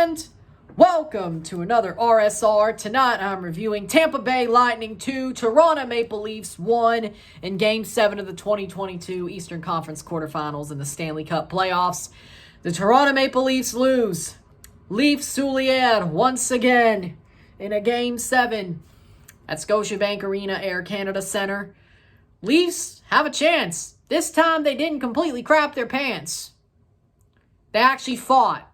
And welcome to another RSR. Tonight I'm reviewing Tampa Bay Lightning 2, Toronto Maple Leafs 1 in Game 7 of the 2022 Eastern Conference quarterfinals in the Stanley Cup playoffs. The Toronto Maple Leafs lose. Leafs Soulier once again in a Game 7 at Scotiabank Arena, Air Canada Centre. Leafs have a chance. This time they didn't completely crap their pants. They actually fought.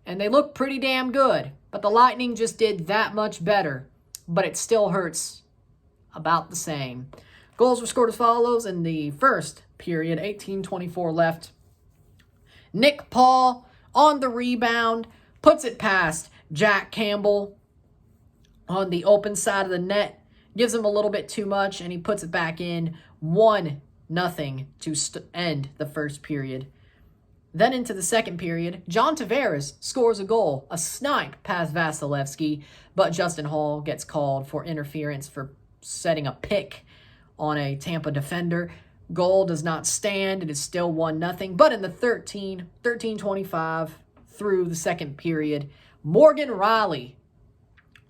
And they look pretty damn good. But the Lightning just did that much better. But it still hurts about the same. Goals were scored as follows in the first period. 18:24 left. Nick Paul on the rebound. Puts it past Jack Campbell on the open side of the net. Gives him a little bit too much. And he puts it back in. 1-0 to end the first period. Then into the second period, John Tavares scores a goal, a snipe past Vasilevsky, but Justin Hall gets called for interference for setting a pick on a Tampa defender. Goal does not stand. It is still 1-0. But in the 13:25 through the second period, Morgan Rielly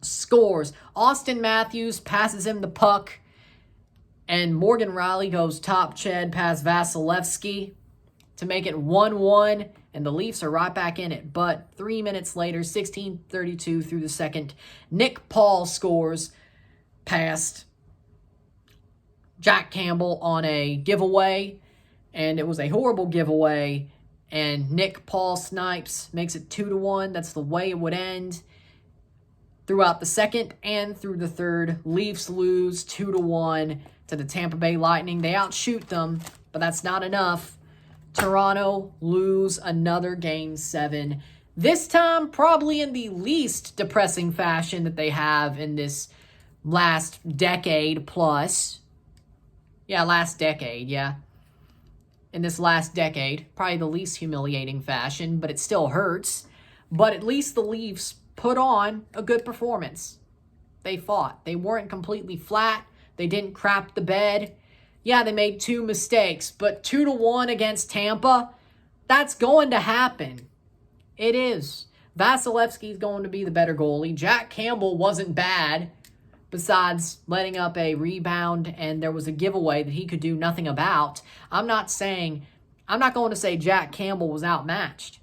scores. Austin Matthews passes him the puck, and Morgan Rielly goes top ched past Vasilevsky to make it 1-1, and the Leafs are right back in it. But 3 minutes later, 16:32 through the second, Nick Paul scores past Jack Campbell on a giveaway, and it was a horrible giveaway, and Nick Paul snipes, makes it 2-1. That's the way it would end. Throughout the second and through the third, Leafs lose 2-1 to the Tampa Bay Lightning. They outshoot them, but that's not enough. Toronto lose another Game 7. This time, probably in the least depressing fashion that they have in this last decade plus. Last decade. In this last decade. Probably the least humiliating fashion, but it still hurts. But at least the Leafs put on a good performance. They fought. They weren't completely flat. They didn't crap the bed. Yeah, they made 2 mistakes, but 2-1 against Tampa, that's going to happen. It is. Vasilevsky's going to be the better goalie. Jack Campbell wasn't bad, besides letting up a rebound, and there was a giveaway that he could do nothing about. I'm not going to say Jack Campbell was outmatched.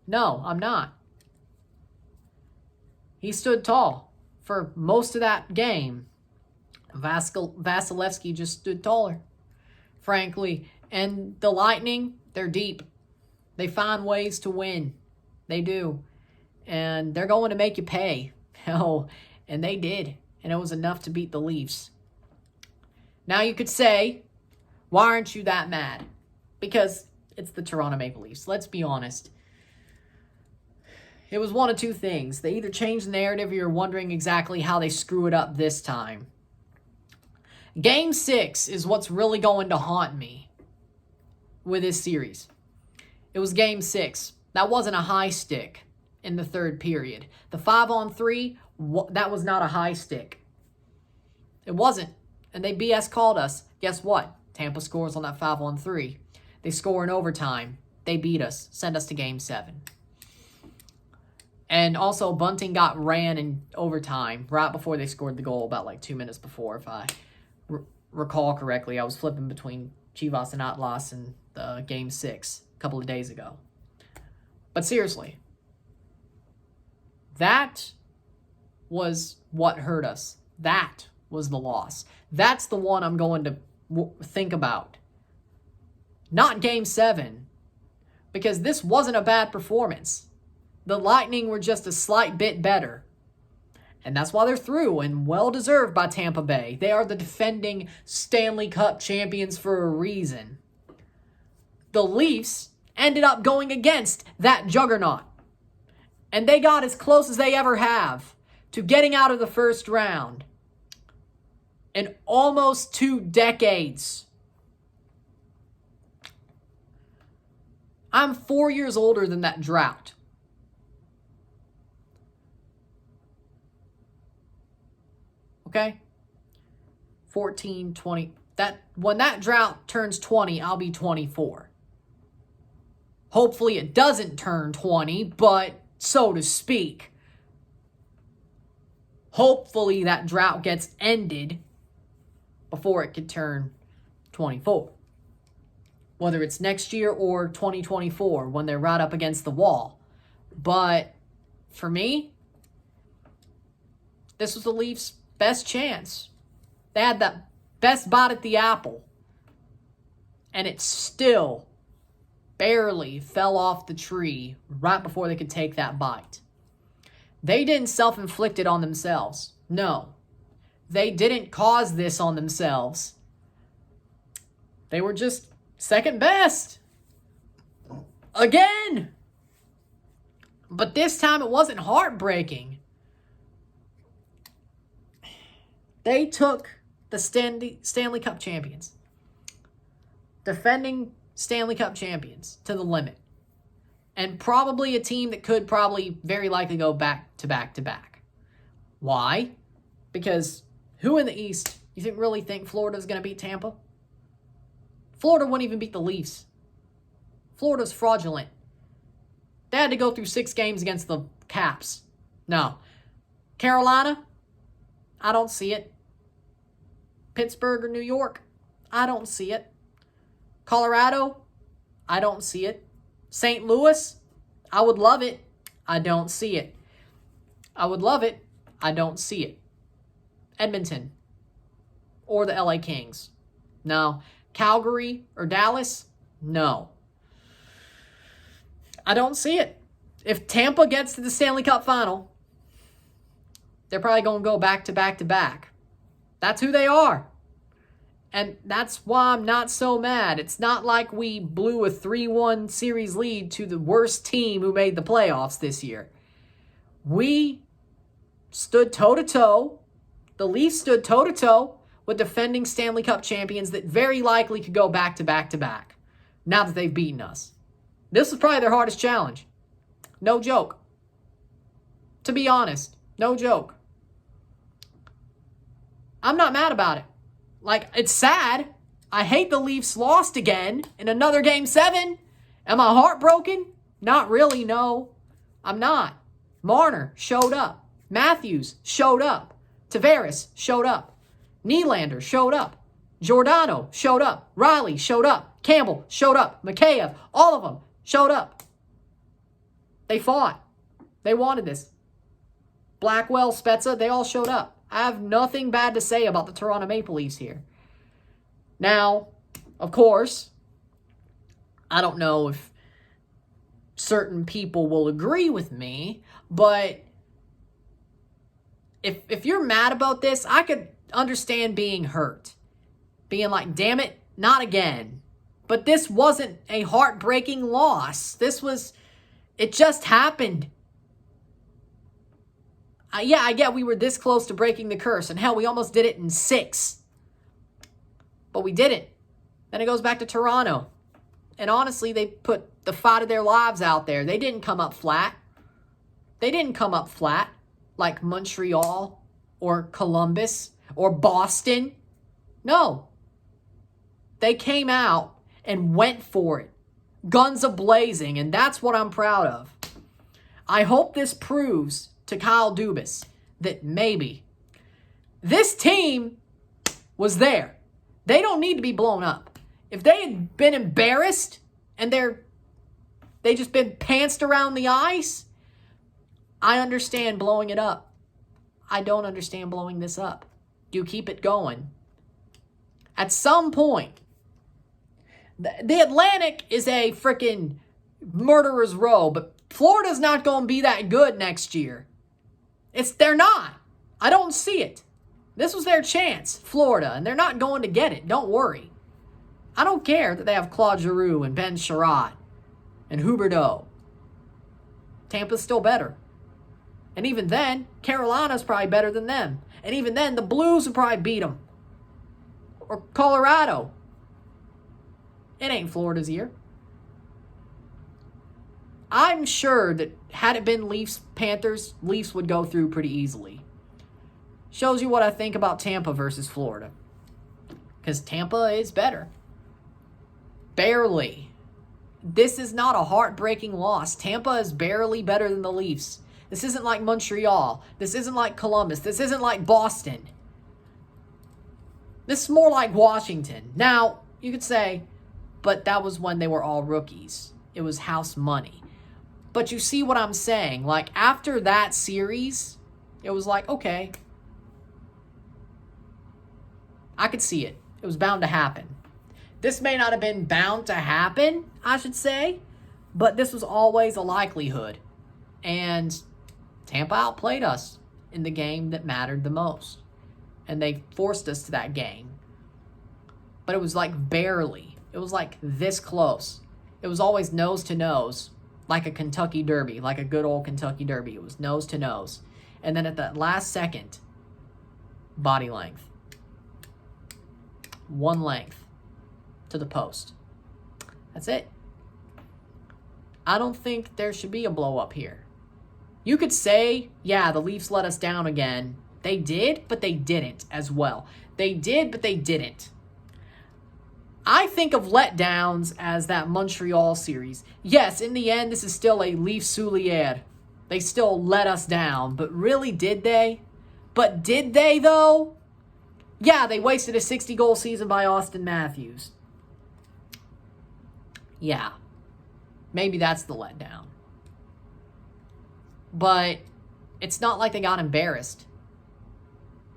No, I'm not. He stood tall for most of that game. Vasilevsky just stood taller, frankly. And the Lightning, they're deep. They find ways to win. They do. And they're going to make you pay. Oh, and they did. And it was enough to beat the Leafs. Now you could say, why aren't you that mad? Because it's the Toronto Maple Leafs. Let's be honest. It was one of two things. They either changed the narrative or you're wondering exactly how they screw it up this time. Game 6 is what's really going to haunt me with this series. It was Game 6. That wasn't a high stick in the third period. The 5-on-3, that was not a high stick. It wasn't. And they BS called us. Guess what? Tampa scores on that 5-on-3. They score in overtime. They beat us. Send us to Game 7. And also, Bunting got ran in overtime right before they scored the goal, about 2 minutes before, if I recall correctly. I was flipping between Chivas and Atlas in the Game 6 a couple of days ago. But seriously, that was what hurt us. That was the loss. That's the one I'm going to think about. Not Game 7, because this wasn't a bad performance. The Lightning were just a slight bit better. And that's why they're through, and well-deserved by Tampa Bay. They are the defending Stanley Cup champions for a reason. The Leafs ended up going against that juggernaut. And they got as close as they ever have to getting out of the first round in almost 2 decades. I'm 4 years older than that drought. Okay? 14, 20. When that drought turns 20, I'll be 24. Hopefully it doesn't turn 20, but so to speak. Hopefully that drought gets ended before it could turn 24. Whether it's next year or 2024 when they're right up against the wall. But for me, this was the Leafs' best chance. They had that best bite at the apple. And it still barely fell off the tree right before they could take that bite. They didn't self-inflict it on themselves. No. They didn't cause this on themselves. They were just second best. Again. But this time it wasn't heartbreaking. They took the Stanley Cup champions, defending Stanley Cup champions, to the limit. And probably a team that could probably very likely go back to back to back. Why? Because who in the East you really think Florida's going to beat Tampa? Florida wouldn't even beat the Leafs. Florida's fraudulent. They had to go through 6 games against the Caps. No. Carolina? I don't see it. Pittsburgh or New York? I don't see it. Colorado? I don't see it. St. Louis? I would love it. I don't see it. I would love it. I don't see it. Edmonton? Or the LA Kings? No. Calgary or Dallas? No. I don't see it. If Tampa gets to the Stanley Cup final, they're probably going to go back to back to back. That's who they are. And that's why I'm not so mad. It's not like we blew a 3-1 series lead to the worst team who made the playoffs this year. We stood toe-to-toe. The Leafs stood toe-to-toe with defending Stanley Cup champions that very likely could go back to back to back now that they've beaten us. This was probably their hardest challenge. No joke. To be honest, no joke. I'm not mad about it. Like, it's sad. I hate the Leafs lost again in another Game 7. Am I heartbroken? Not really, no. I'm not. Marner showed up. Matthews showed up. Tavares showed up. Nylander showed up. Giordano showed up. Riley showed up. Campbell showed up. Mikheyev, all of them showed up. They fought. They wanted this. Blackwell, Spezza, they all showed up. I have nothing bad to say about the Toronto Maple Leafs here. Now, of course, I don't know if certain people will agree with me, but if you're mad about this, I could understand being hurt. Being like, damn it, not again. But this wasn't a heartbreaking loss. It just happened. Yeah, I get we were this close to breaking the curse. And hell, we almost did it in 6. But we didn't. Then it goes back to Toronto. And honestly, they put the fight of their lives out there. They didn't come up flat. They didn't come up flat like Montreal or Columbus or Boston. No. They came out and went for it. Guns a-blazing. And that's what I'm proud of. I hope this proves to Kyle Dubas that maybe this team was there. They don't need to be blown up. If they had been embarrassed and they just been pantsed around the ice, I understand blowing it up. I don't understand blowing this up. You keep it going. At some point, the Atlantic is a freaking murderer's row, but Florida's not going to be that good next year. They're not. I don't see it. This was their chance, Florida, and they're not going to get it. Don't worry. I don't care that they have Claude Giroux and Ben Sherratt and Huberdeau. Tampa's still better. And even then, Carolina's probably better than them. And even then, the Blues would probably beat them. Or Colorado. It ain't Florida's year. I'm sure that had it been Leafs-Panthers, Leafs would go through pretty easily. Shows you what I think about Tampa versus Florida. Because Tampa is better. Barely. This is not a heartbreaking loss. Tampa is barely better than the Leafs. This isn't like Montreal. This isn't like Columbus. This isn't like Boston. This is more like Washington. Now, you could say, but that was when they were all rookies. It was house money. But you see what I'm saying? Like, after that series, it was like, okay, I could see it. It was bound to happen. This may not have been bound to happen, I should say, but this was always a likelihood. And Tampa outplayed us in the game that mattered the most. And they forced us to that game. But it was like barely. It was like this close. It was always nose to nose, like a Kentucky Derby, like a good old Kentucky Derby. It was nose to nose. And then at that last second, body length. One length to the post. That's it. I don't think there should be a blow up here. You could say, yeah, the Leafs let us down again. They did, but they didn't as well. They did, but they didn't. I think of letdowns as that Montreal series. Yes, in the end, this is still a Leaf Souliere. They still let us down, but really, did they? But did they, though? Yeah, they wasted a 60-goal season by Austin Matthews. Yeah, maybe that's the letdown. But it's not like they got embarrassed.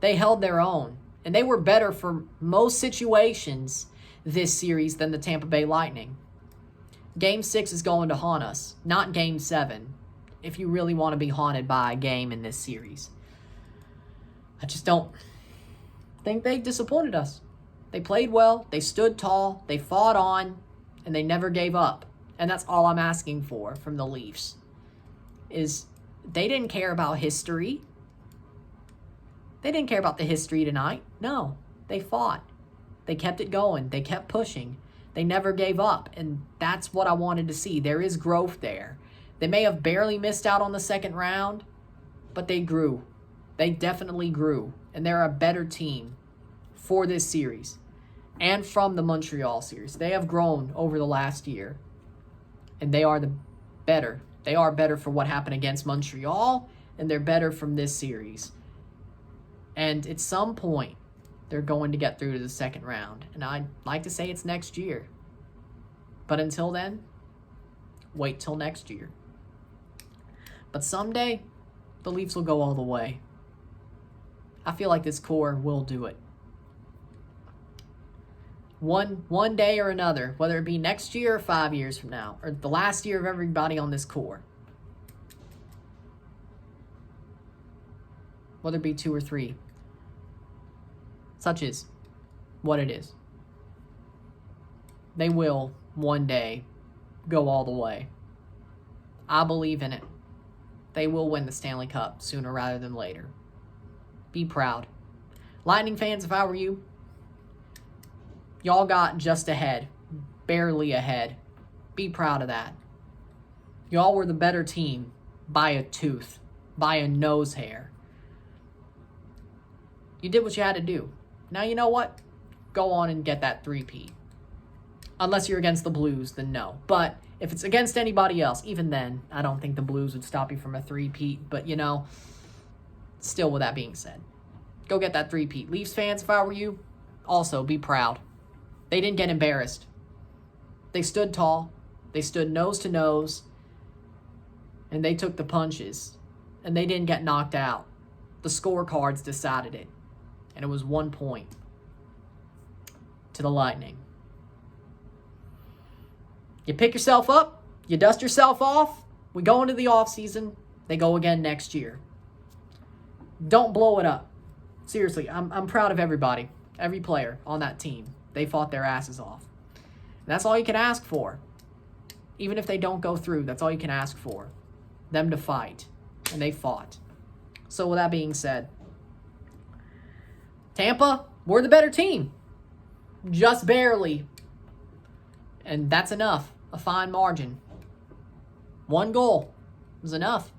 They held their own, and they were better for most situations this series than the Tampa Bay Lightning. Game 6 is going to haunt us, not Game 7, if you really want to be haunted by a game in this series. I just don't think they disappointed us. They played well, they stood tall, they fought on, and they never gave up. And that's all I'm asking for from the Leafs. Is they didn't care about history. They didn't care about the history tonight. No, they fought. They kept it going. They kept pushing. They never gave up. And that's what I wanted to see. There is growth there. They may have barely missed out on the second round, but they grew. They definitely grew. And they're a better team for this series and from the Montreal series. They have grown over the last year, and they are the better. They are better for what happened against Montreal, and they're better from this series. And at some point, they're going to get through to the second round. And I'd like to say it's next year. But until then, wait till next year. But someday, the Leafs will go all the way. I feel like this core will do it. One day or another, whether it be next year or 5 years from now, or the last year of everybody on this core. Whether it be 2 or 3. Such is what it is. They will, one day, go all the way. I believe in it. They will win the Stanley Cup sooner rather than later. Be proud. Lightning fans, if I were you, y'all got just ahead. Barely ahead. Be proud of that. Y'all were the better team by a tooth, by a nose hair. You did what you had to do. Now you know what? Go on and get that 3-peat. Unless you're against the Blues, then no. But if it's against anybody else, even then, I don't think the Blues would stop you from a 3-peat. But, still with that being said, go get that 3-peat. Leafs fans, if I were you, also be proud. They didn't get embarrassed. They stood tall. They stood nose to nose. And they took the punches. And they didn't get knocked out. The scorecards decided it. And it was 1 point to the Lightning. You pick yourself up. You dust yourself off. We go into the offseason. They go again next year. Don't blow it up. Seriously, I'm proud of everybody. Every player on that team. They fought their asses off. And that's all you can ask for. Even if they don't go through, that's all you can ask for. Them to fight. And they fought. So with that being said, Tampa, we're the better team. Just barely. And that's enough. A fine margin. 1 goal was enough.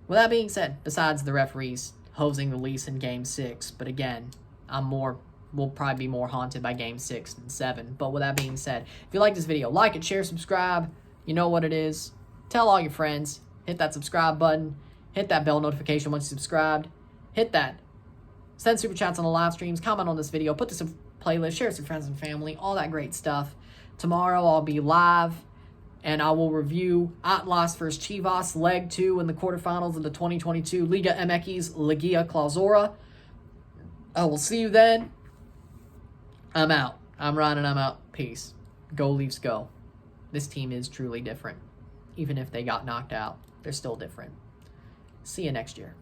With that being said, besides the referees hosing the Leafs in Game 6, but again, I'm more we'll probably be more haunted by Game 6 and 7. But with that being said, if you like this video, like it, share, subscribe. You know what it is. Tell all your friends. Hit that subscribe button. Hit that bell notification once you're subscribed. Hit that. Send super chats on the live streams. Comment on this video. Put this in playlist. Share it with friends and family. All that great stuff. Tomorrow I'll be live, and I will review Atlas vs. Chivas Leg 2 in the quarterfinals of the 2022 Liga MX Liga Clausura. I will see you then. I'm out. I'm Ryan, and I'm out. Peace. Go Leafs, go. This team is truly different. Even if they got knocked out, they're still different. See you next year.